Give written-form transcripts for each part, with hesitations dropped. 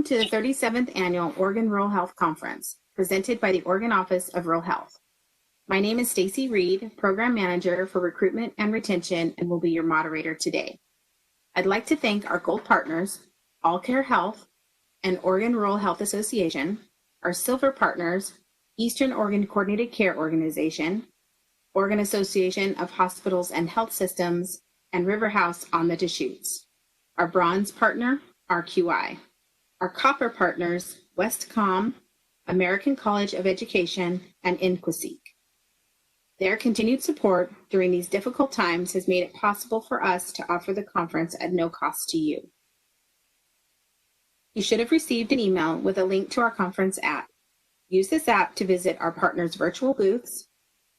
Welcome to the 37th Annual Oregon Rural Health Conference, presented by the Oregon Office of Rural Health. My name is Stacy Reed, Program Manager for Recruitment and Retention, and will be your moderator today. I'd like to thank our gold partners, All Care Health and Oregon Rural Health Association, our silver partners, Eastern Oregon Coordinated Care Organization, Oregon Association of Hospitals and Health Systems, and River House on the Deschutes. Our bronze partner, RQI. Our copper partners, Westcom, American College of Education, and Inquisic. Their continued support during these difficult times has made it possible for us to offer the conference at no cost to you. You should have received an email with a link to our conference app. Use this app to visit our partners' virtual booths,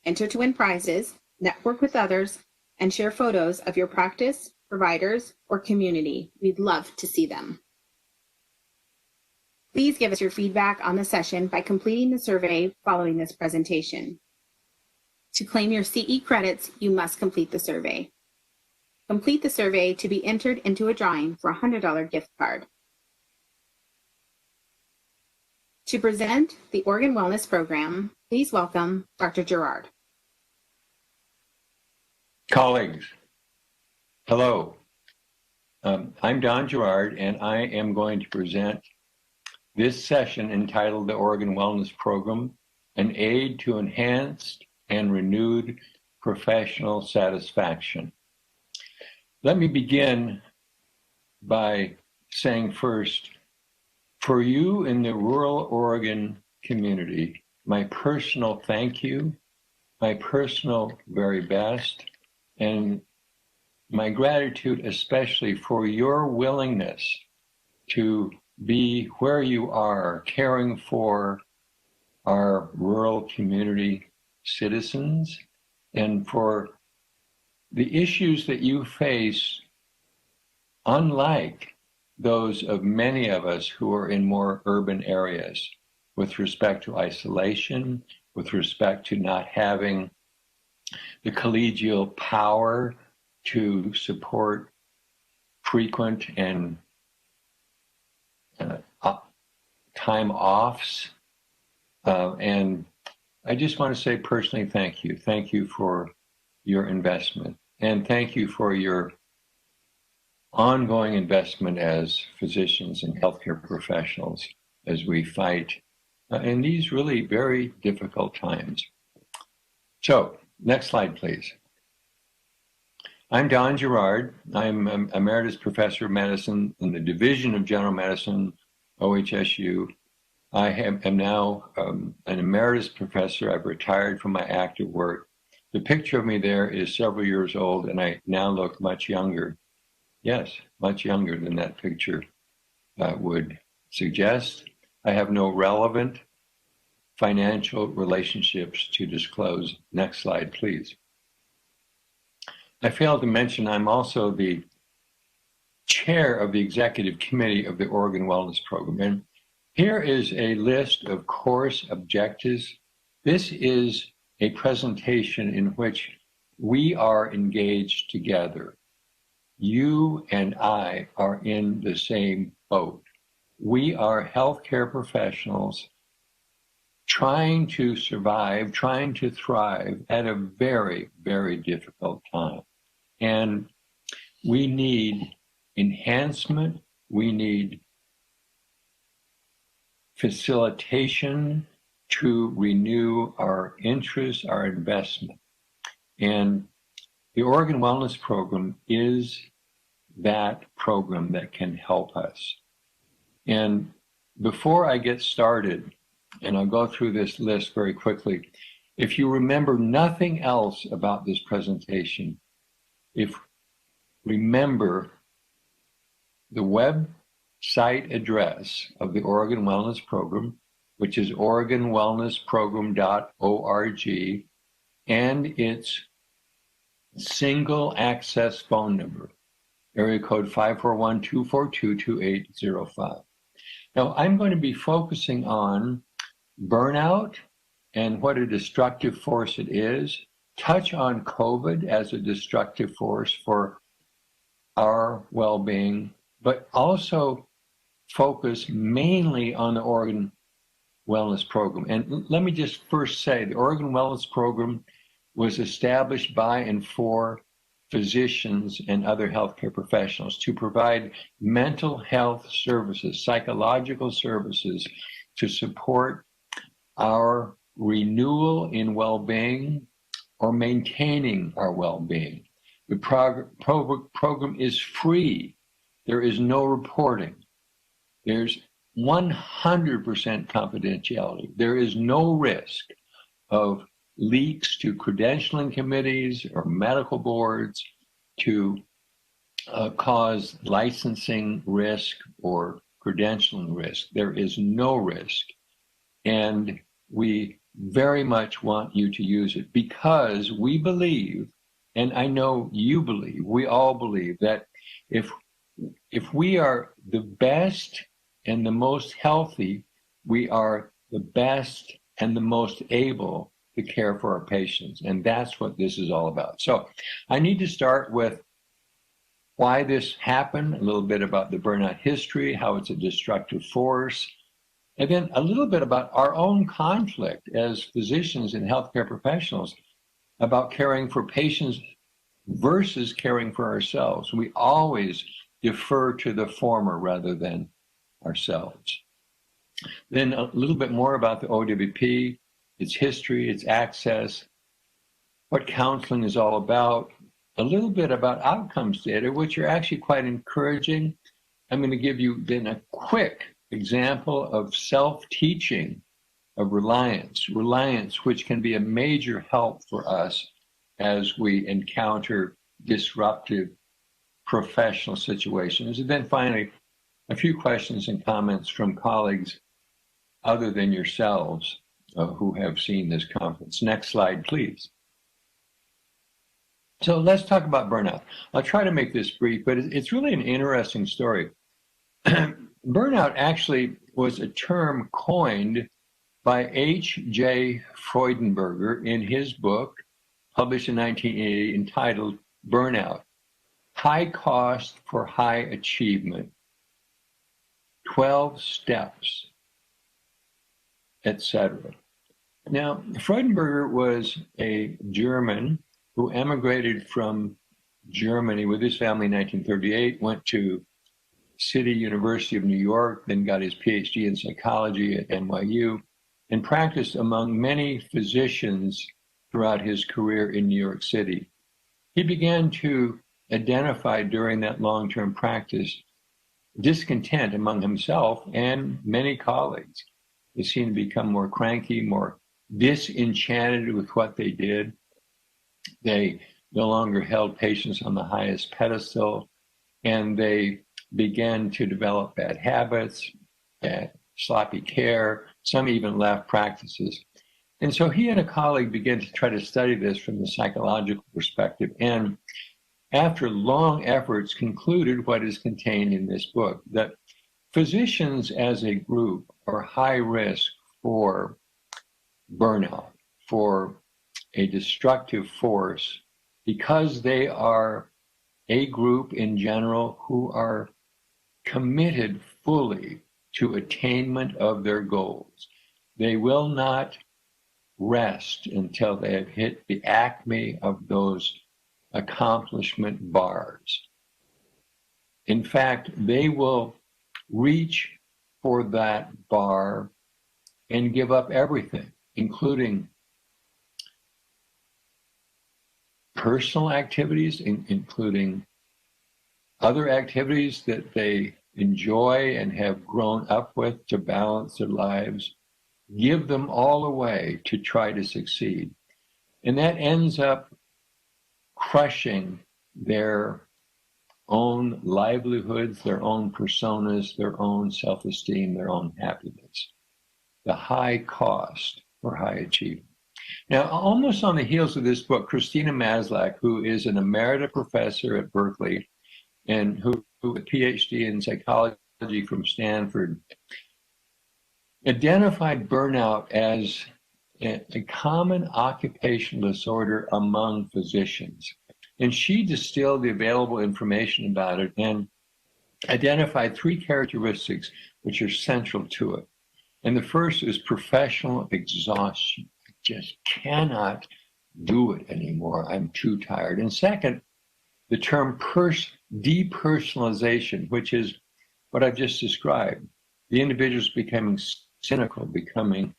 enter to win prizes, network with others, and share photos of your practice, providers, or community. We'd love to see them. Please give us your feedback on the session by completing the survey following this presentation. To claim your CE credits, you must complete the survey. Complete the survey to be entered into a drawing for a $100 gift card. To present the Oregon Wellness Program, please welcome Dr. Girard. Colleagues, hello. I'm Don Girard, and I am going to present this session entitled the Oregon Wellness Program, an aid to enhanced and renewed professional satisfaction. Let me begin by saying first, for you in the rural Oregon community, my personal thank you, my personal very best, and my gratitude especially for your willingness to be where you are, caring for our rural community citizens, and for the issues that you face, unlike those of many of us who are in more urban areas, with respect to isolation, with respect to not having the collegial power to support frequent and time offs. And I just want to say personally, thank you. Thank you for your investment. And thank you for your ongoing investment as physicians and healthcare professionals as we fight in these really very difficult times. So, next slide, please. I'm Don Girard. I'm Emeritus Professor of Medicine in the Division of General Medicine, OHSU. I am now an Emeritus Professor. I've retired from my active work. The picture of me there is several years old, and I now look much younger. Yes, much younger than that picture would suggest. I have no relevant financial relationships to disclose. Next slide, please. I failed to mention I'm also the chair of the executive committee of the Oregon Wellness Program. And here is a list of course objectives. This is a presentation in which we are engaged together. You and I are in the same boat. We are healthcare professionals trying to survive, trying to thrive at a very, very difficult time. And we need enhancement, we need facilitation to renew our interest, our investment. And the Oregon Wellness Program is that program that can help us. And before I get started, and I'll go through this list very quickly, if you remember nothing else about this presentation, remember the website address of the Oregon Wellness Program, which is oregonwellnessprogram.org, and its single access phone number, area code 541-242-2805. Now, I'm going to be focusing on burnout and what a destructive force it is, touch on COVID as a destructive force for our well-being, but also focus mainly on the Oregon Wellness Program. And let me just first say, the Oregon Wellness Program was established by and for physicians and other healthcare professionals to provide mental health services, psychological services to support our renewal in well-being or maintaining our well-being. The program is free. There is no reporting. There's 100% confidentiality. There is no risk of leaks to credentialing committees or medical boards to cause licensing risk or credentialing risk. There is no risk. And we very much want you to use it because we believe, and I know you believe, we all believe that if we are the best and the most healthy, we are the best and the most able to care for our patients. And that's what this is all about. So I need to start with why this happened, a little bit about the burnout history, how it's a destructive force, and then a little bit about our own conflict as physicians and healthcare professionals about caring for patients versus caring for ourselves. We always defer to the former rather than ourselves. Then a little bit more about the OWP, its history, its access, what counseling is all about, a little bit about outcomes data, which are actually quite encouraging. I'm going to give you then a quick example of self-teaching of reliance, which can be a major help for us as we encounter disruptive professional situations. And then finally, a few questions and comments from colleagues other than yourselves who have seen this conference. Next slide, please. So let's talk about burnout. I'll try to make this brief, but it's really an interesting story. Burnout actually was a term coined by H.J. Freudenberger in his book, published in 1980, entitled Burnout, High Cost for High Achievement, 12 Steps, etc. Now, Freudenberger was a German who emigrated from Germany with his family in 1938, went to City University of New York, then got his PhD in psychology at NYU, and practiced among many physicians throughout his career in New York City. He began to identify during that long-term practice discontent among himself and many colleagues. They seemed to become more cranky, more disenchanted with what they did. They no longer held patients on the highest pedestal, and they began to develop bad habits, sloppy care. Some even left practices. And so he and a colleague began to try to study this from the psychological perspective, and after long efforts concluded what is contained in this book, that physicians as a group are high risk for burnout, for a destructive force, because they are a group in general who are committed fully to attainment of their goals. They will not rest until they have hit the acme of those accomplishment bars. In fact, they will reach for that bar and give up everything, including personal activities, including other activities that they enjoy and have grown up with to balance their lives, give them all away to try to succeed. And that ends up crushing their own livelihoods, their own personas, their own self-esteem, their own happiness. The high cost for high achievement. Now, almost on the heels of this book, Christina Maslach, who is an Emeritus professor at Berkeley and who a PhD in psychology from Stanford, identified burnout as a common occupational disorder among physicians. And she distilled the available information about it and identified three characteristics which are central to it. And the first is professional exhaustion. I just cannot do it anymore. I'm too tired. And second, the term depersonalization, which is what I've just described. The individual's becoming cynical, becoming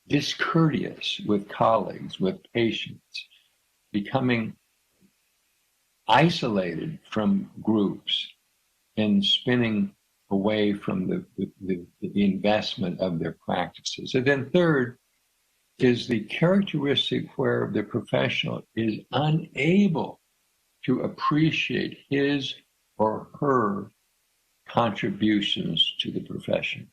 discourteous with colleagues, with patients, becoming isolated from groups and spinning away from the investment of their practices. And then third is the characteristic where the professional is unable to appreciate his or her contributions to the profession.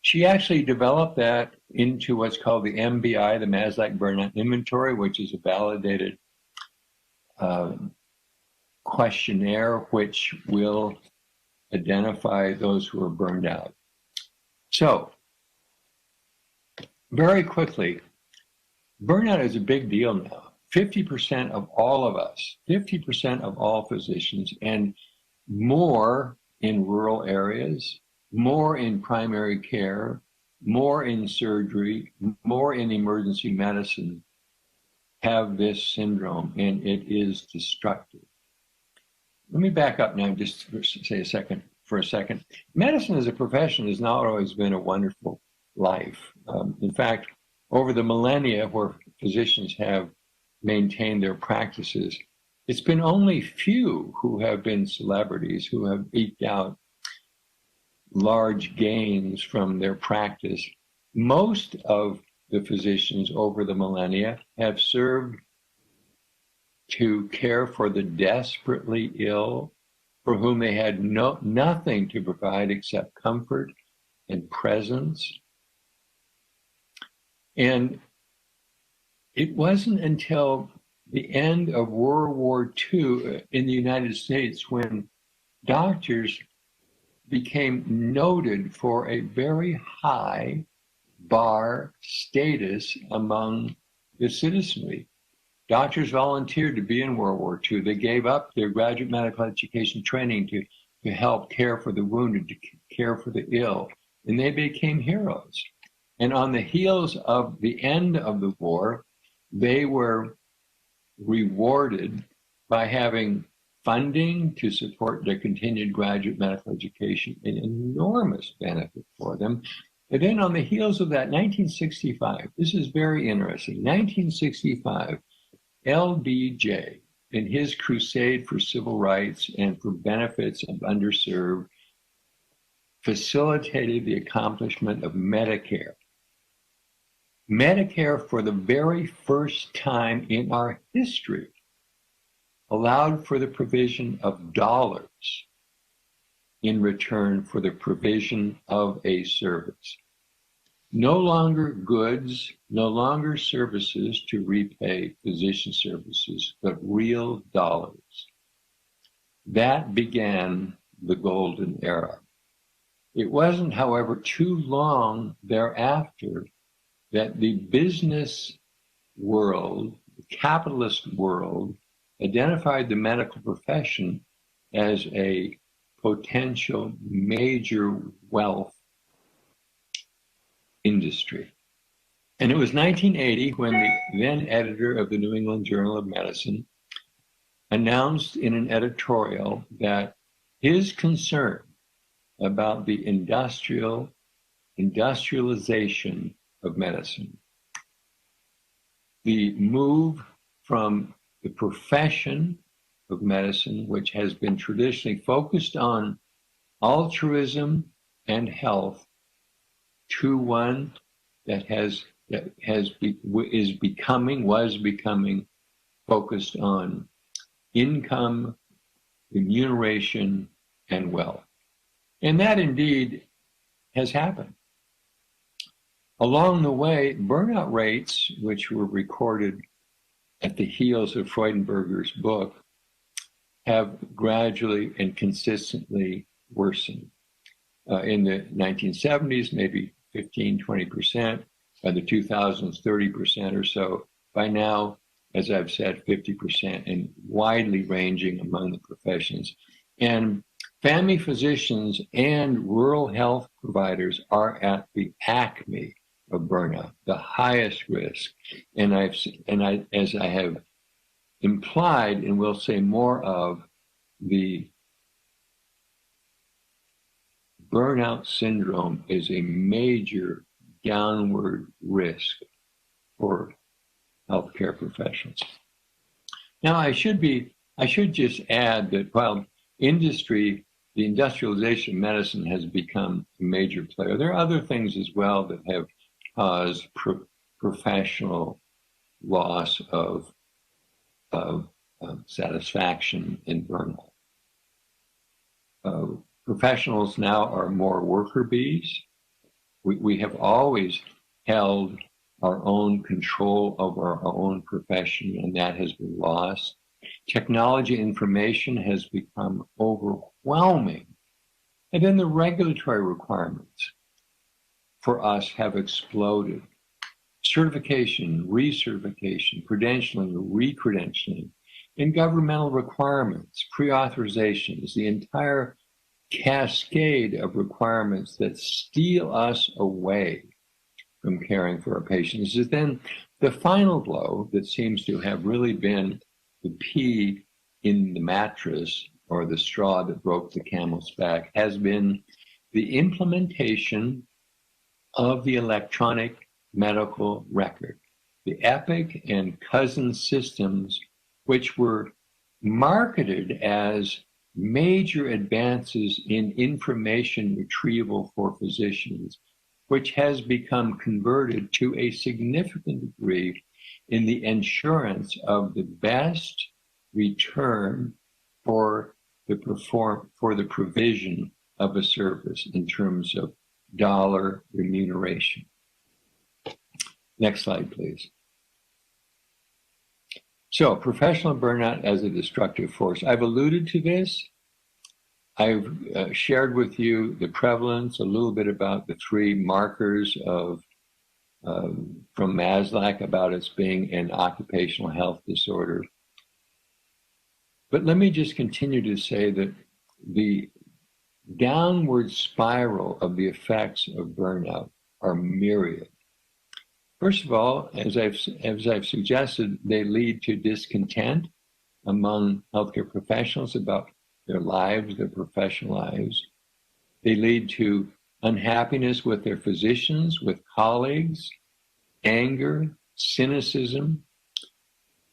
She actually developed that into what's called the MBI, the Maslow Burnout Inventory, which is a validated questionnaire which will identify those who are burned out. So, very quickly, burnout is a big deal now. 50% of all of us, 50% of all physicians, and more in rural areas, more in primary care, more in surgery, more in emergency medicine, have this syndrome, and it is destructive. Let me back up now just for a second. Medicine as a profession has not always been a wonderful life. In fact, over the millennia where physicians have maintained their practices, it's been only few who have been celebrities, who have eked out large gains from their practice. Most of the physicians over the millennia have served to care for the desperately ill, for whom they had nothing to provide except comfort and presence. And it wasn't until the end of World War II in the United States when doctors became noted for a very high bar status among the citizenry. Doctors volunteered to be in World War II. They gave up their graduate medical education training to help care for the wounded, to care for the ill, and they became heroes. And on the heels of the end of the war, they were rewarded by having funding to support their continued graduate medical education, an enormous benefit for them. And then on the heels of that, 1965, this is very interesting, 1965, LBJ, in his crusade for civil rights and for benefits of underserved, facilitated the accomplishment of Medicare. Medicare, for the very first time in our history, allowed for the provision of dollars in return for the provision of a service. No longer goods, no longer services to repay physician services, but real dollars. That began the golden era. It wasn't, however, too long thereafter that the business world, the capitalist world, identified the medical profession as a potential major wealth industry. And it was 1980 when the then editor of the New England Journal of Medicine announced in an editorial that his concern about the industrialization of medicine, the move from the profession of medicine, which has been traditionally focused on altruism and health, to one that was becoming focused on income, remuneration, and wealth. And that indeed has happened. Along the way, burnout rates, which were recorded at the heels of Freudenberger's book, have gradually and consistently worsened. In the 1970s, maybe 15, 20%. By the 2000s, 30% or so. By now, as I've said, 50%, and widely ranging among the professions. And family physicians and rural health providers are at the acme of burnout, the highest risk. And as I have implied, and will say more of, the burnout syndrome is a major downward risk for healthcare professionals. Now, I should just add that while the industrialization of medicine has become a major player, there are other things as well that have caused professional loss of satisfaction and burnout. Professionals now are more worker bees. We have always held our own control over our own profession, and that has been lost. Technology information has become overwhelming. And then the regulatory requirements for us have exploded. Certification, recertification, credentialing, recredentialing, and governmental requirements, pre-authorizations, the entire cascade of requirements that steal us away from caring for our patients is then the final blow that seems to have really been the pea in the mattress, or the straw that broke the camel's back, has been the implementation of the electronic medical record, the Epic and Cousin systems, which were marketed as major advances in information retrieval for physicians, which has become converted to a significant degree in the insurance of the best return for the provision of a service in terms of dollar remuneration. Next slide, please. So, professional burnout as a destructive force. I've alluded to this. I've shared with you the prevalence, a little bit about the three markers of from Maslach about its being an occupational health disorder. But let me just continue to say that the downward spiral of the effects of burnout are myriad. First of all, as I've suggested, they lead to discontent among healthcare professionals about their lives, their professional lives. They lead to unhappiness with their physicians, with colleagues, anger, cynicism.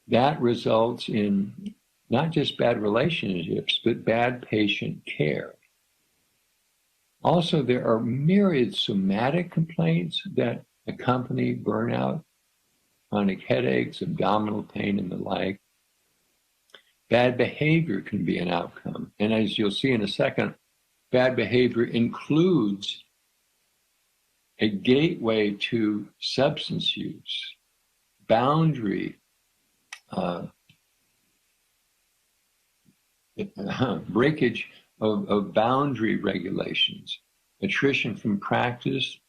That results in not just bad relationships, but bad patient care. Also, there are myriad somatic complaints that accompany burnout, chronic headaches, abdominal pain, and the like. Bad behavior can be an outcome. And as you'll see in a second, bad behavior includes a gateway to substance use, boundary, breakage of boundary regulations, attrition from practice,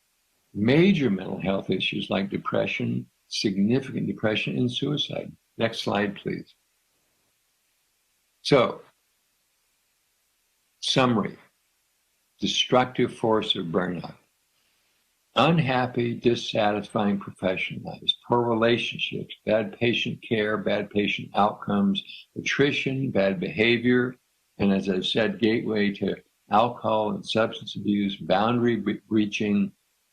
major mental health issues like depression, significant depression, and suicide. Next slide, please. So, summary, destructive force of burnout. Unhappy, dissatisfying professional lives, poor relationships, bad patient care, bad patient outcomes, attrition, bad behavior, and as I've said, gateway to alcohol and substance abuse, boundary breaching,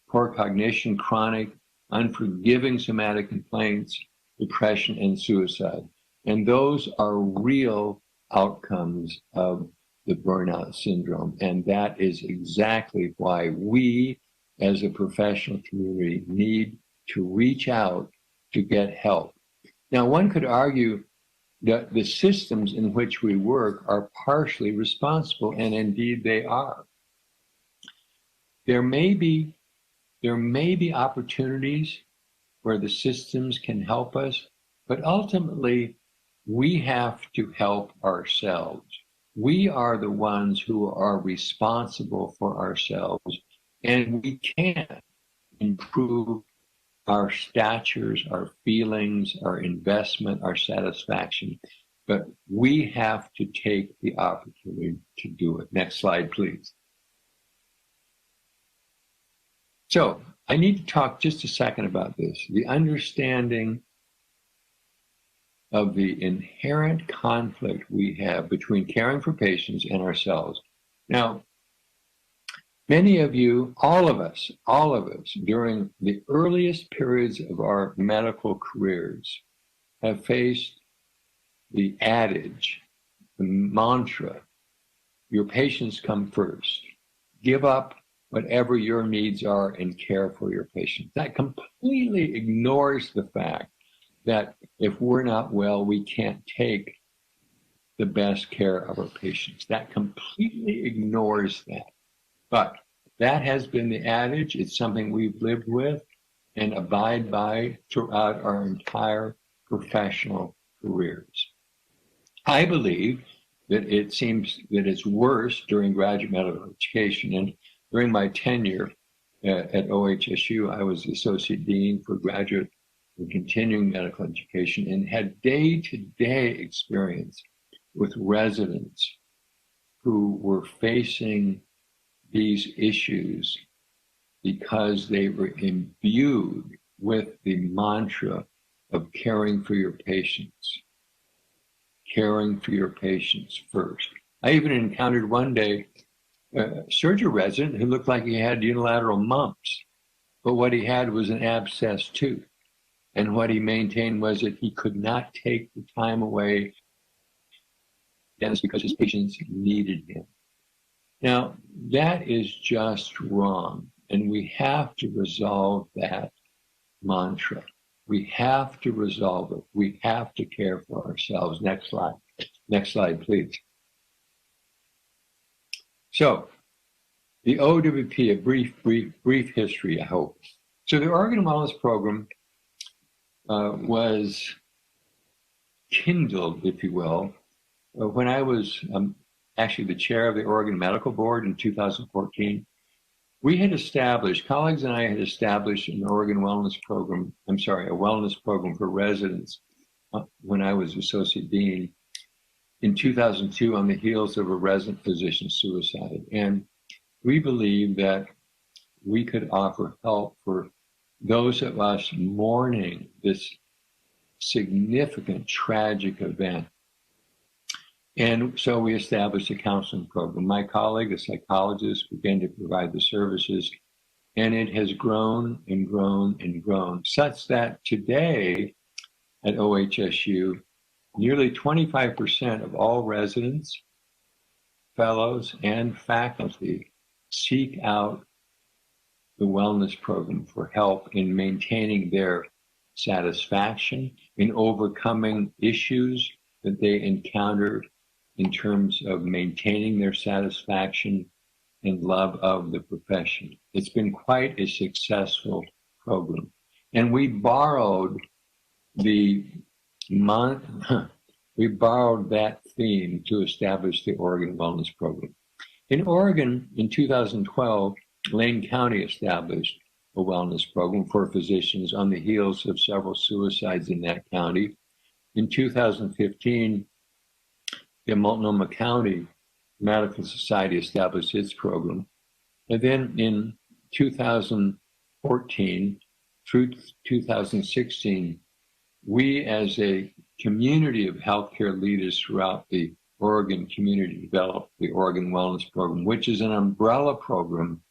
poor cognition, chronic, unforgiving somatic complaints, depression, and suicide. And those are real outcomes of the burnout syndrome. And that is exactly why we, as a professional community, need to reach out to get help. Now, one could argue that the systems in which we work are partially responsible, and indeed they are. There may be opportunities where the systems can help us, but ultimately we have to help ourselves. We are the ones who are responsible for ourselves, and we can improve our statures, our feelings, our investment, our satisfaction. But we have to take the opportunity to do it. Next slide, please. So I need to talk just a second about this. The understanding of the inherent conflict we have between caring for patients and ourselves. Now, many of you, all of us, during the earliest periods of our medical careers have faced the adage, the mantra, your patients come first. Give up whatever your needs are and care for your patients. That completely ignores the fact that if we're not well, we can't take the best care of our patients. That completely ignores that. But that has been the adage. It's something we've lived with and abide by throughout our entire professional careers. I believe that it seems that it's worse during graduate medical education. And during my tenure at OHSU, I was associate dean for graduate and continuing medical education and had day-to-day experience with residents who were facing these issues because they were imbued with the mantra of caring for your patients first. I even encountered one day a surgery resident who looked like he had unilateral mumps, but what he had was an abscessed tooth. And what he maintained was that he could not take the time away because his patients needed him. Now, that is just wrong, and we have to resolve that mantra. We have to resolve it. We have to care for ourselves. Next slide. Next slide, please. So, the OWP, a brief history, I hope. So the Organ Wellness Program was kindled, if you will, when I was actually the chair of the Oregon Medical Board in 2014. We had established, colleagues and I had established an Oregon Wellness Program, a wellness program for residents when I was associate dean in 2002 on the heels of a resident physician suicide. And we believed that we could offer help for those of us mourning this significant tragic event. And so we established a counseling program. My colleague, a psychologist, began to provide the services, and it has grown and grown and grown, such that today at OHSU, nearly 25% of all residents, fellows, and faculty seek out the wellness program for help in maintaining their satisfaction, in overcoming issues that they encounter in terms of maintaining their satisfaction and love of the profession. It's been quite a successful program. And we borrowed that theme to establish the Oregon Wellness Program. In Oregon, in 2012, Lane County established a wellness program for physicians on the heels of several suicides in that county. In 2015, the Multnomah County Medical Society established its program. And then in 2014 through 2016, we as a community of healthcare leaders throughout the Oregon community developed the Oregon Wellness Program, which is an umbrella program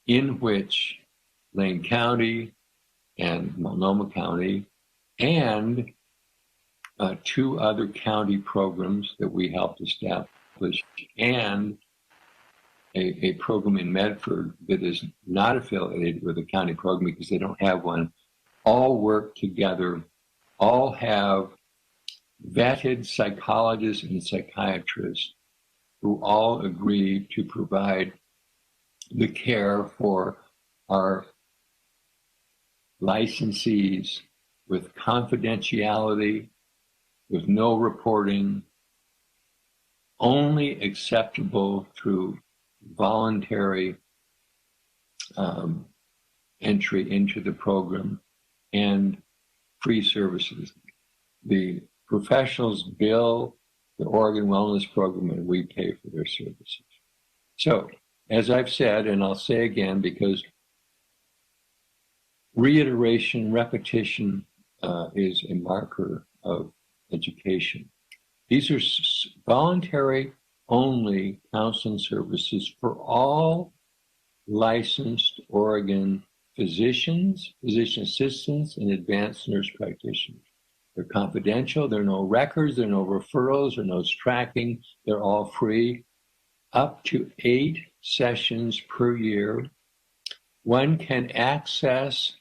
in which Lane County and Multnomah County and two other county programs that we helped establish, and a program in Medford that is not affiliated with a county program because they don't have one, all work together, all have vetted psychologists and psychiatrists who all agree to provide the care for our licensees with confidentiality, with no reporting, only acceptable through voluntary entry into the program and free services. The professionals bill the Oregon Wellness Program and we pay for their services. So, as I've said, and I'll say again because reiteration, repetition is a marker of education. These are voluntary only counseling services for all licensed Oregon physicians, physician assistants, and advanced nurse practitioners. They're confidential, there are no records, there are no referrals, there are no tracking, they're all free. Up to 8 sessions per year. One can access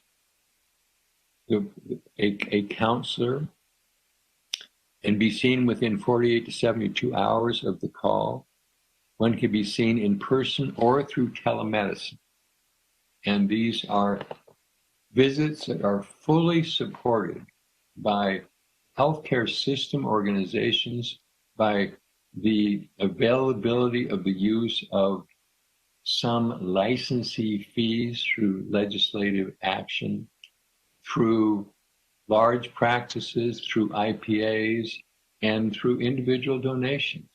a counselor and be seen within 48 to 72 hours of the call. One can be seen in person or through telemedicine. And these are visits that are fully supported by healthcare system organizations, by the availability of the use of some licensee fees through legislative action, through large practices, through IPAs, and through individual donations.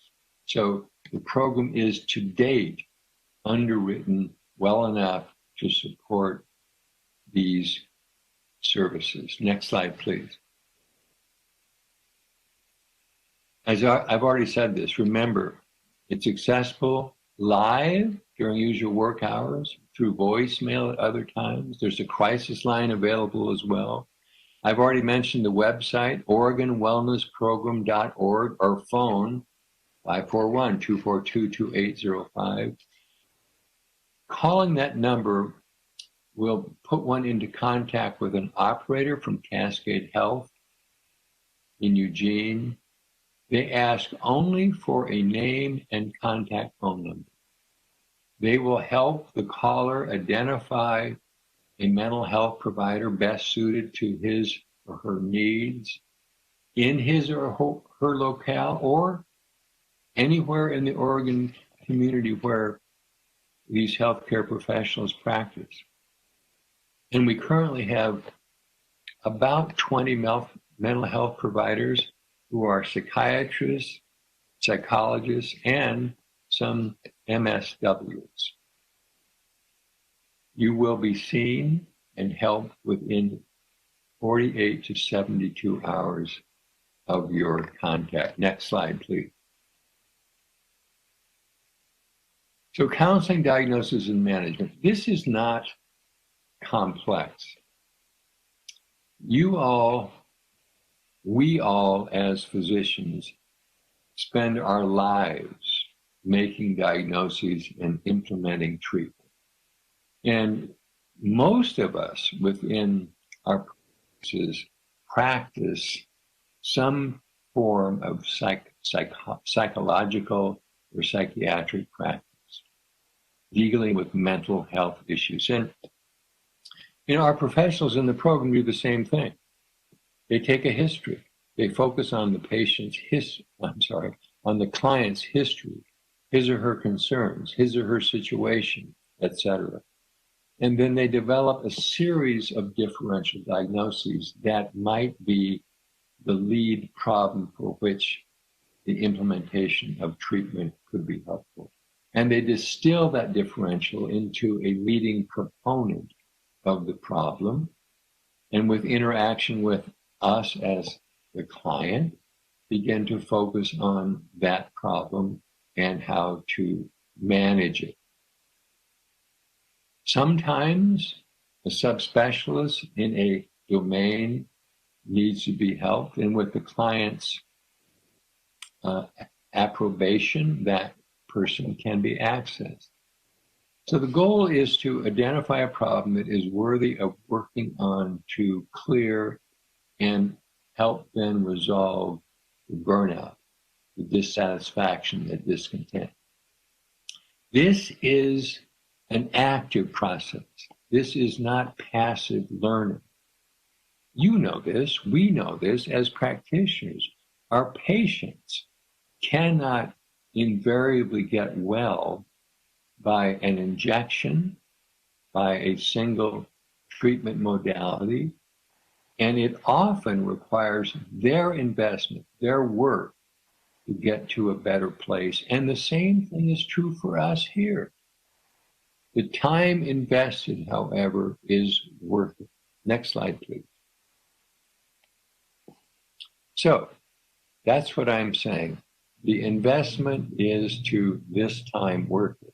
So the program is to date underwritten well enough to support these services. Next slide, please. As I've already said this, remember, it's accessible live during usual work hours, through voicemail at other times. There's a crisis line available as well. I've already mentioned the website, OregonWellnessProgram.org, or phone, 541-242-2805. Calling that number will put one into contact with an operator from Cascade Health in Eugene. They ask only for a name and contact phone number. They will help the caller identify a mental health provider best suited to his or her needs in his or her locale or anywhere in the Oregon community where these healthcare professionals practice. And we currently have about 20 mental health providers who are psychiatrists, psychologists, and some MSWs. You will be seen and helped within 48 to 72 hours of your contact. Next slide, please. So counseling, diagnosis, and management. This is not complex. We all as physicians spend our lives making diagnoses and implementing treatment. And most of us within our practices practice some form of psychological or psychiatric practice, dealing with mental health issues. And our professionals in the program do the same thing. They take a history. They focus on the patient's on the client's history, his or her concerns, his or her situation, etc. And then they develop a series of differential diagnoses that might be the lead problem for which the implementation of treatment could be helpful. And they distill that differential into a leading proponent of the problem. And with interaction with us as the client, begin to focus on that problem and how to manage it. Sometimes a subspecialist in a domain needs to be helped, and with the client's approbation, that person can be accessed. So the goal is to identify a problem that is worthy of working on to clear and help then resolve the burnout, the dissatisfaction, the discontent. This is an active process. This is not passive learning. You know this, we know this as practitioners. Our patients cannot invariably get well by an injection, by a single treatment modality, and it often requires their investment, their work, to get to a better place. And the same thing is true for us here. The time invested, however, is worth it. Next slide, please. So that's what I'm saying. The investment is to this time worth it.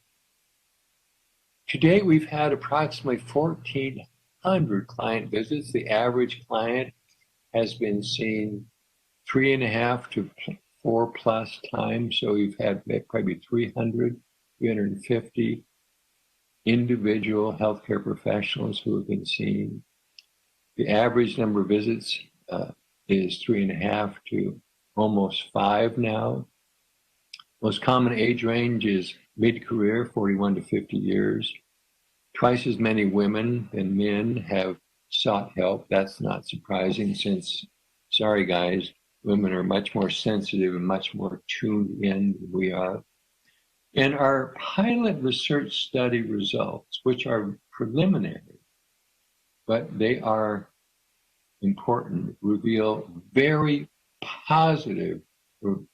To date, we've had approximately 1,400 client visits. The average client has been seen 3.5 to 4+ times. So we've had probably 350 individual healthcare professionals who have been seen. The average number of visits is 3.5 to almost 5 now. Most common age range is mid-career, 41 to 50 years. Twice as many women than men have sought help. That's not surprising since, sorry guys, women are much more sensitive and much more tuned in than we are. And our pilot research study results, which are preliminary, but they are important, reveal very positive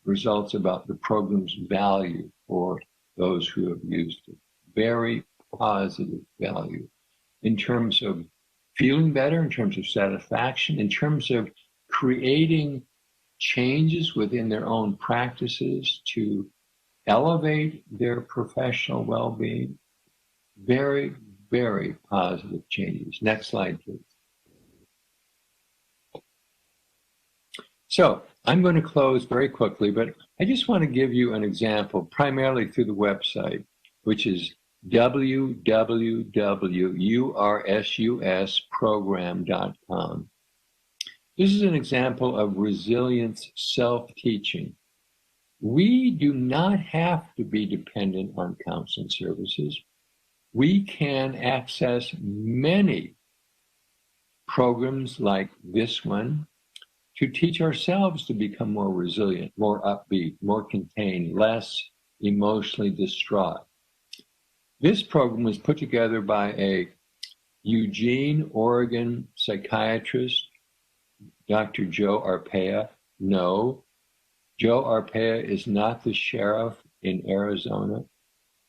results about the program's value for those who have used it. Very positive value in terms of feeling better, in terms of satisfaction, in terms of creating changes within their own practices to elevate their professional well-being. Very, very positive changes. Next slide, please. So I'm going to close very quickly, but I just want to give you an example, primarily through the website, which is www.ursusprogram.com. This is an example of resilience self-teaching. We do not have to be dependent on counseling services. We can access many programs like this one to teach ourselves to become more resilient, more upbeat, more contained, less emotionally distraught. This program was put together by a Eugene, Oregon psychiatrist, Dr. Joe Arpaia. No, Joe Arpaia is not the sheriff in Arizona,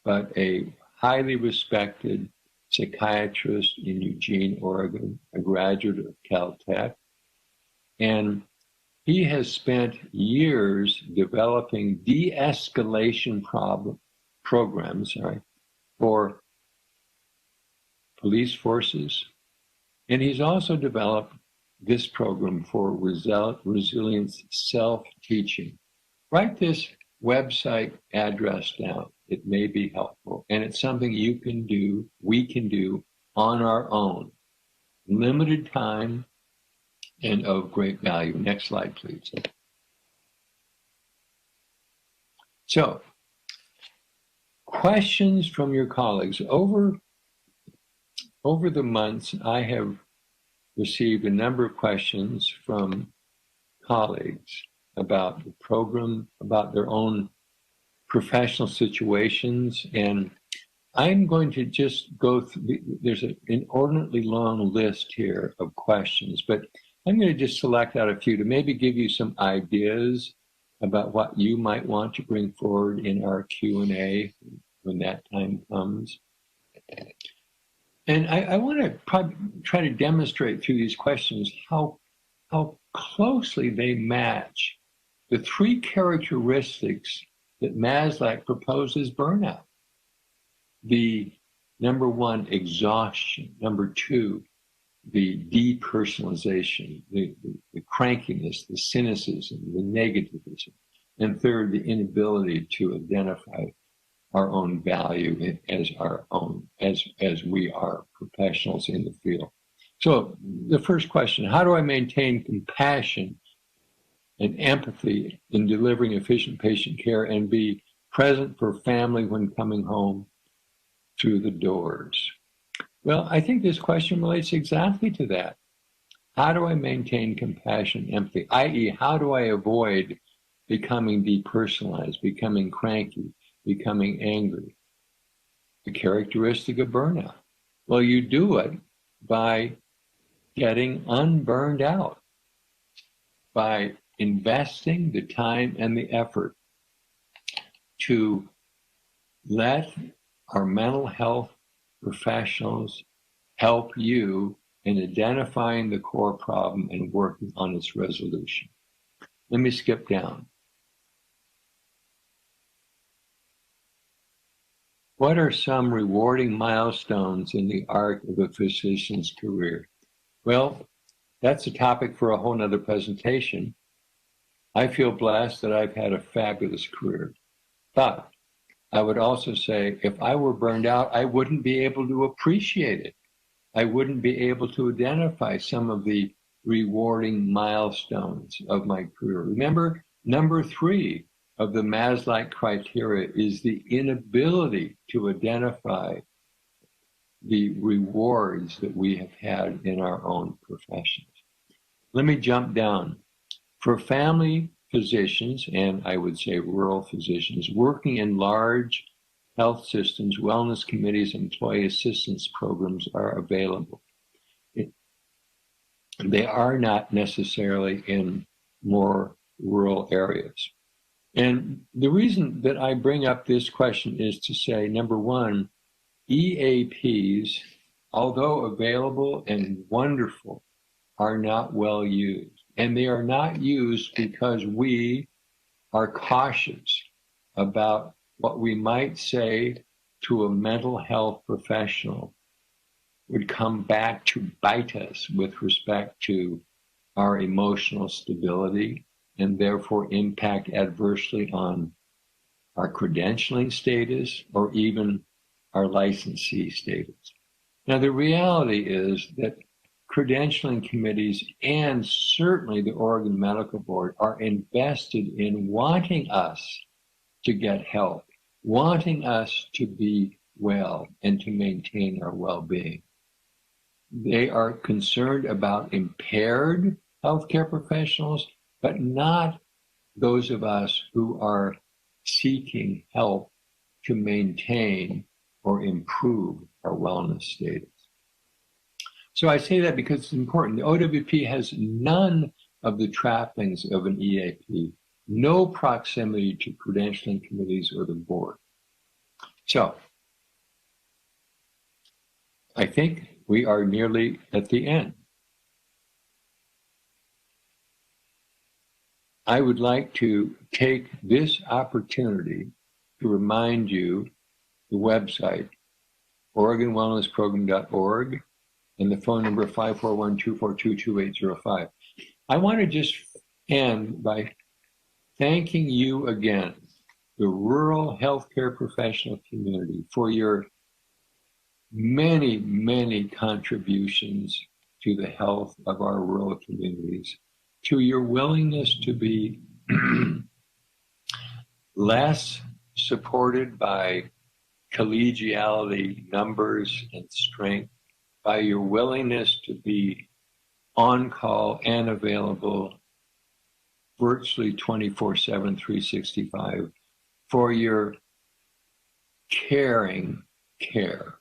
but a highly respected psychiatrist in Eugene, Oregon, a graduate of Caltech. And he has spent years developing de-escalation programs for police forces. And he's also developed this program for resilience self-teaching. Write this website address down. It may be helpful. And it's something you can do, we can do on our own. Limited time and of great value. Next slide, please. So, questions from your colleagues. Over the months, I have received a number of questions from colleagues about the program, about their own professional situations, and I'm going to just go through, there's an inordinately long list here of questions, but I'm going to just select out a few to maybe give you some ideas about what you might want to bring forward in our Q&A when that time comes. And I want to try to demonstrate through these questions how closely they match the 3 characteristics that Maslow proposes burnout. The number 1, exhaustion. Number 2, the depersonalization, the crankiness, the cynicism, the negativism. And third, the inability to identify our own value as our own, as we are professionals in the field. So the first question, how do I maintain compassion and empathy in delivering efficient patient care and be present for family when coming home through the doors? Well, I think this question relates exactly to that. How do I maintain compassion and empathy? i.e., how do I avoid becoming depersonalized, becoming cranky, becoming angry? The characteristic of burnout. Well, you do it by getting unburned out, by investing the time and the effort to let our mental health professionals help you in identifying the core problem and working on its resolution. Let me skip down. What are some rewarding milestones in the arc of a physician's career? Well, that's a topic for a whole nother presentation. I feel blessed that I've had a fabulous career. But I would also say if I were burned out, I wouldn't be able to appreciate it. I wouldn't be able to identify some of the rewarding milestones of my career. Remember, number 3 of the Maslow criteria is the inability to identify the rewards that we have had in our own professions. Let me jump down. For family physicians, and I would say rural physicians, working in large health systems, wellness committees, employee assistance programs are available. They are not necessarily in more rural areas. And the reason that I bring up this question is to say, number one, EAPs, although available and wonderful, are not well used. And they are not used because we are cautious about what we might say to a mental health professional would come back to bite us with respect to our emotional stability and therefore impact adversely on our credentialing status or even our licensee status. Now, the reality is that credentialing committees and certainly the Oregon Medical Board are invested in wanting us to get help, wanting us to be well and to maintain our well-being. They are concerned about impaired healthcare professionals, but not those of us who are seeking help to maintain or improve our wellness status. So I say that because it's important. The OWP has none of the trappings of an EAP, no proximity to credentialing committees or the board. So I think we are nearly at the end. I would like to take this opportunity to remind you the website, OregonWellnessProgram.org, and the phone number 541-242-2805. I want to just end by thanking you again, the rural healthcare professional community, for your many, many contributions to the health of our rural communities, to your willingness to be less supported by collegiality, numbers, and strength, by your willingness to be on call and available virtually 24/7, 365, for your caring care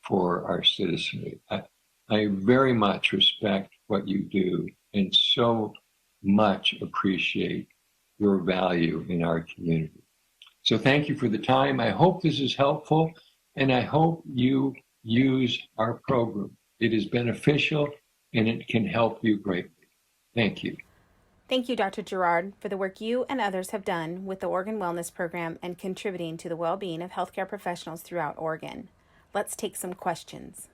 for our citizenry. I very much respect what you do and so much appreciate your value in our community. So thank you for the time. I hope this is helpful, and I hope you use our program. It is beneficial, and it can help you greatly. Thank you. Thank you, Dr. Girard, for the work you and others have done with the Oregon Wellness Program and contributing to the well-being of healthcare professionals throughout Oregon. Let's take some questions.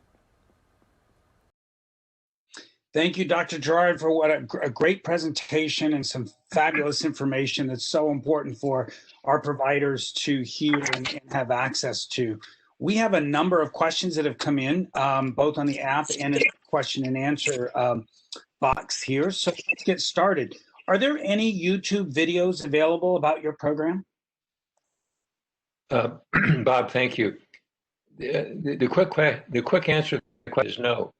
Thank you, Dr. Girard, for what a great presentation and some fabulous information that's so important for our providers to hear and have access to. We have a number of questions that have come in, both on the app and in the question and answer box here. So let's get started. Are there any YouTube videos available about your program? Bob, thank you. The quick answer to the question is no.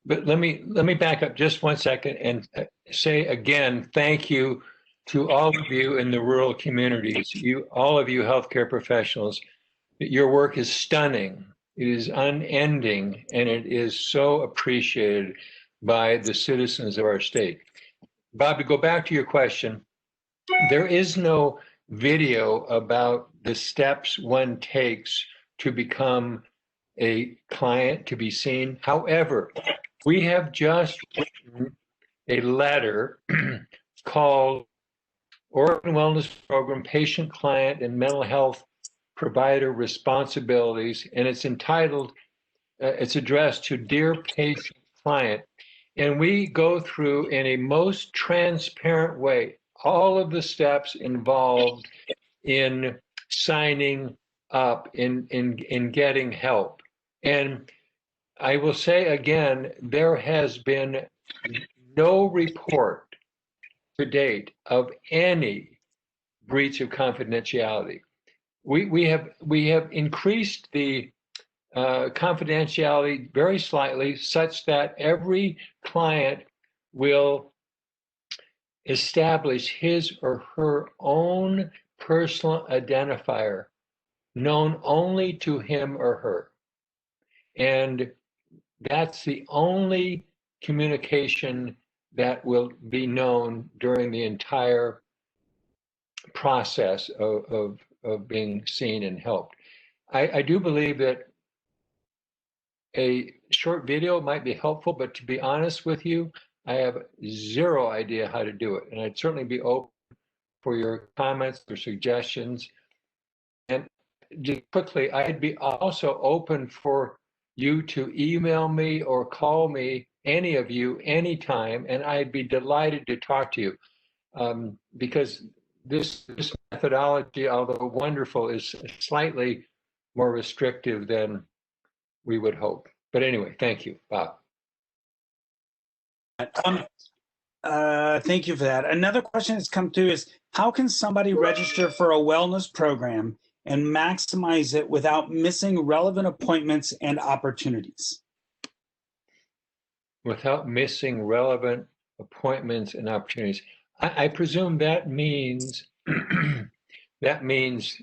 But let me back up just 1 second and say again, thank you to all of you in the rural communities, all of you healthcare professionals. Your work is stunning. It is unending, and it is so appreciated by the citizens of our state. Bob, to go back to your question, there is no video about the steps one takes to become a client to be seen. However, we have just written a letter called Oregon Wellness Program Patient, Client, and Mental Health Provider Responsibilities, and it's entitled, it's addressed to Dear Patient Client. And we go through in a most transparent way all of the steps involved in signing up, in getting help. And I will say again, there has been no report to date of any breach of confidentiality. We have increased the confidentiality very slightly, such that every client will establish his or her own personal identifier known only to him or her. And that's the only communication that will be known during the entire process of being seen and helped. I do believe that a short video might be helpful, but to be honest with you, I have zero idea how to do it. And I'd certainly be open for your comments or suggestions. And just quickly, I'd be also open for you to email me or call me, any of you, anytime, and I'd be delighted to talk to you. Because this methodology, although wonderful, is slightly more restrictive than we would hope. But anyway, thank you, Bob. Thank you for that. Another question that's come through is, how can somebody register for a wellness program and maximize it without missing relevant appointments and opportunities? Without missing relevant appointments and opportunities. I presume that means that means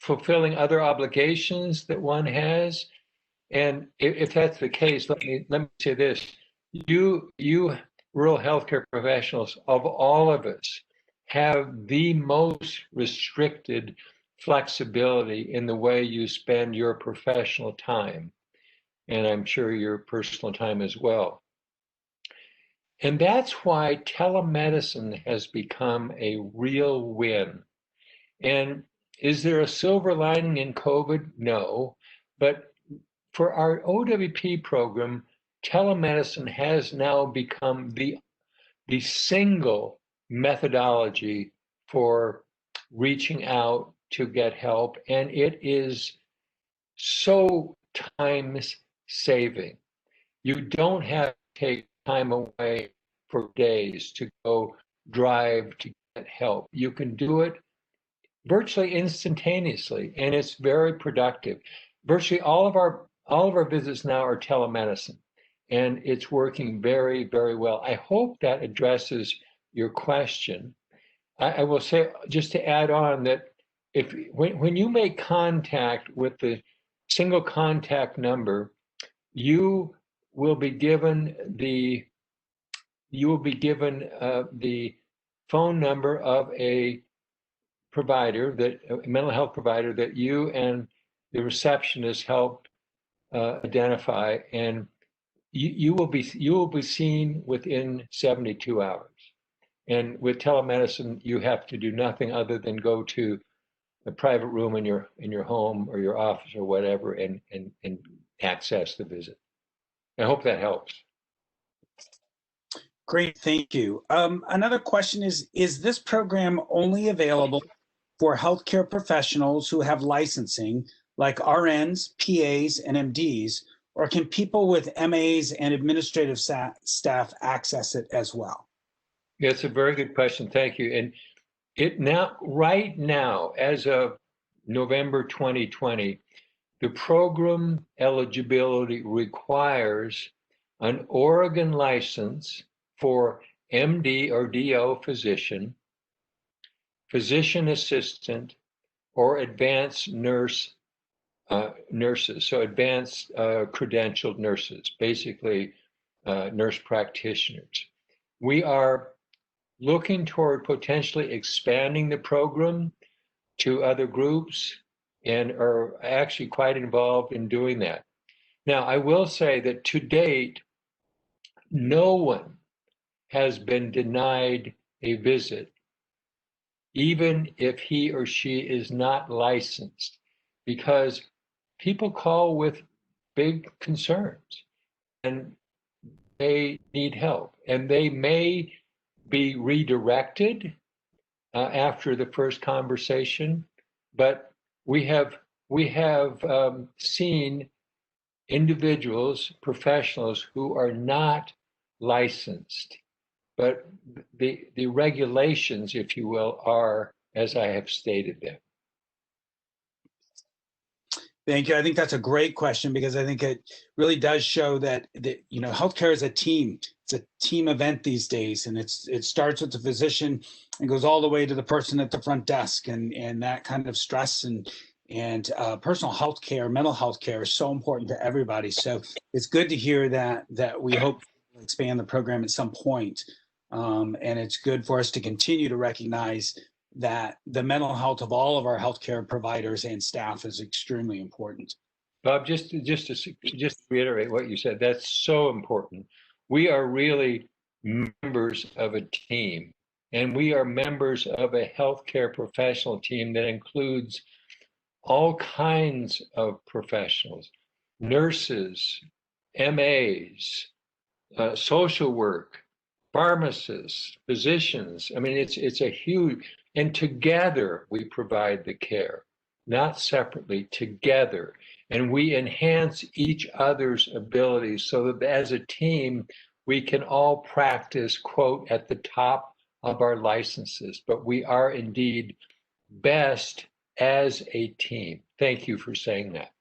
fulfilling other obligations that one has. And if that's the case, let me say this: you rural healthcare professionals, of all of us, have the most restricted flexibility in the way you spend your professional time, and I'm sure your personal time as well. And that's why telemedicine has become a real win. And is there a silver lining in COVID? No. But for our OWP program, telemedicine has now become the single methodology for reaching out to get help. And it is so time saving. You don't have to take time away for days to go drive to get help. You can do it virtually instantaneously, and it's very productive. Virtually all of our visits now are telemedicine, and it's working very, very well. I hope that addresses your question. I will say, just to add on, that when you make contact with the single contact number, you will be given the phone number of a provider, a mental health provider, that you and the receptionist helped identify, and you will be seen within 72 hours. And with telemedicine, you have to do nothing other than go to a private room in your home or your office or whatever, and access the visit. I hope that helps. Great, thank you. Another question is this program only available for healthcare professionals who have licensing, like RNs, PAs, and MDs, or can people with MAs and administrative staff access it as well? Yeah, it's a very good question. Thank you. And right now, as of November 2020, the program eligibility requires an Oregon license for MD or DO physician, physician assistant, or advanced nurse nurses, so advanced credentialed nurses, basically nurse practitioners. We are looking toward potentially expanding the program to other groups and are actually quite involved in doing that. Now, I will say that to date, no one has been denied a visit, even if he or she is not licensed, because people call with big concerns and they need help, and they may be redirected after the first conversation, but we have seen individuals, professionals who are not licensed, but the regulations, if you will, are as I have stated them. Thank you. I think that's a great question, because I think it really does show that healthcare is a team. It's a team event these days, and it starts with the physician and goes all the way to the person at the front desk, and that kind of stress and personal health care, mental health care is so important to everybody. So it's good to hear that we hope to expand the program at some point. And it's good for us to continue to recognize that the mental health of all of our healthcare providers and staff is extremely important. Bob, just to reiterate what you said, that's so important. We are really members of a team, and we are members of a healthcare professional team that includes all kinds of professionals, nurses, MAs, social work, pharmacists, physicians. I mean, it's a huge, and together we provide the care, not separately, together. And we enhance each other's abilities so that as a team, we can all practice, quote, at the top of our licenses. But we are indeed best as a team. Thank you for saying that.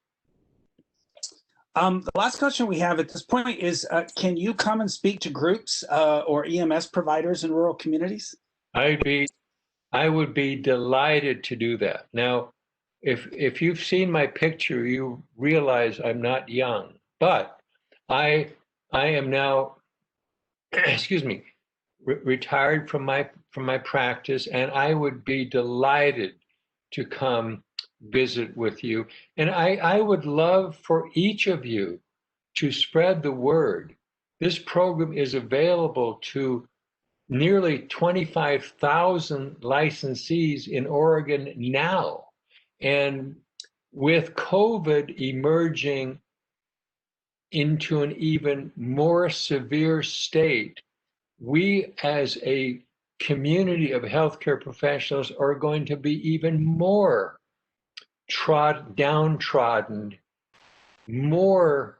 The last question we have at this point is, can you come and speak to groups or EMS providers in rural communities? I would be delighted to do that. Now, if you've seen my picture, you realize I'm not young, but I am now, excuse me, retired from my practice, and I would be delighted to come visit with you. And I would love for each of you to spread the word. This program is available to nearly 25,000 licensees in Oregon now. And with COVID emerging into an even more severe state, we as a community of healthcare professionals are going to be even more downtrodden, more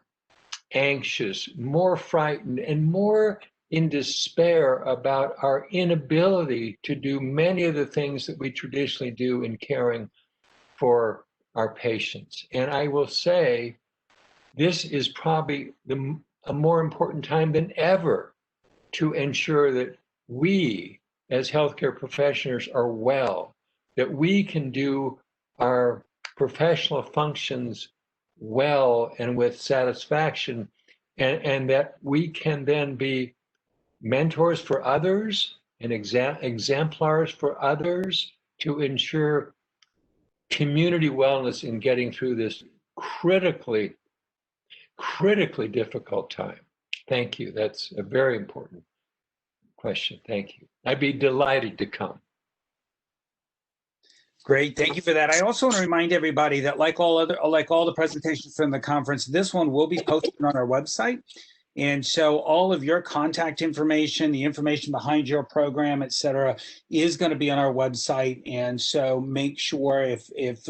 anxious, more frightened, and more in despair about our inability to do many of the things that we traditionally do in caring for our patients. And I will say, this is probably a more important time than ever to ensure that we, as healthcare professionals, are well, that we can do our professional functions well and with satisfaction, and that we can then be mentors for others and exemplars for others to ensure community wellness in getting through this critically difficult time. Thank you. That's a very important question. Thank you. I'd be delighted to come. Great, thank you for that. I also want to remind everybody that like all the presentations from the conference, this one will be posted on our website. And so all of your contact information, the information behind your program, et cetera, is going to be on our website. And so make sure if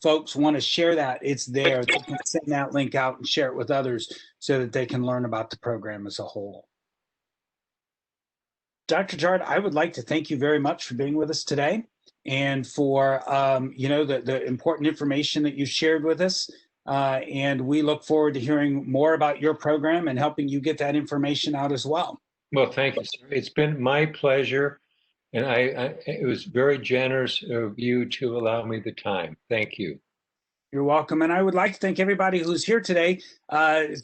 folks want to share that, it's there. They can send that link out and share it with others so that they can learn about the program as a whole. Dr. Girard, I would like to thank you very much for being with us today and for the important information that you shared with us. And we look forward to hearing more about your program and helping you get that information out as well. Well, thank you, sir. It's been my pleasure, and it was very generous of you to allow me the time. Thank you. You're welcome. And I would like to thank everybody who's here today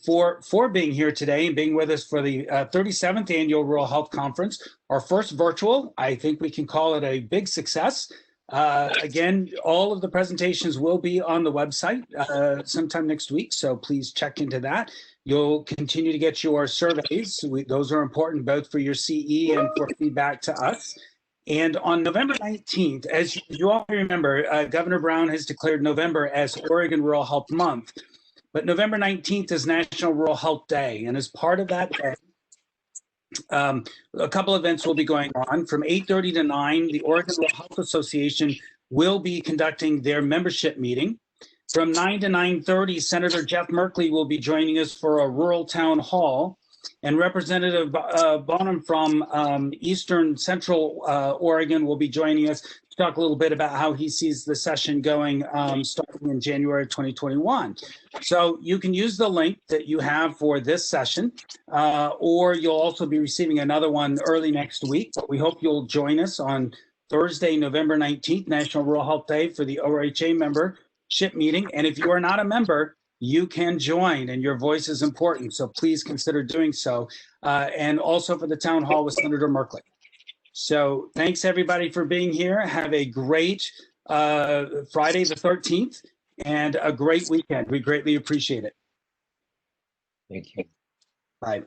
for being here today and being with us for the 37th Annual Rural Health Conference, our first virtual. I think we can call it a big success. Again, all of the presentations will be on the website sometime next week, so please check into that. You'll continue to get your surveys. Those are important both for your CE and for feedback to us. And on November 19th, as you all remember, Governor Brown has declared November as Oregon Rural Health Month. But November 19th is National Rural Health Day. And as part of that day, a couple events will be going on. From 8:30 to 9, the Oregon Rural Health Association will be conducting their membership meeting. From 9 to 9:30, Senator Jeff Merkley will be joining us for a rural town hall. And Representative Bonham from Eastern Central Oregon will be joining us to talk a little bit about how he sees the session going starting in January 2021. So you can use the link that you have for this session, or you'll also be receiving another one early next week. But we hope you'll join us on Thursday, November 19th, National Rural Health Day, for the OHA membership meeting. And if you are not a member, you can join, and your voice is important, so please consider doing so. And also for the town hall with Senator Merkley. So thanks everybody for being here. Have a great Friday the 13th and a great weekend. We greatly appreciate it. Thank you. Bye.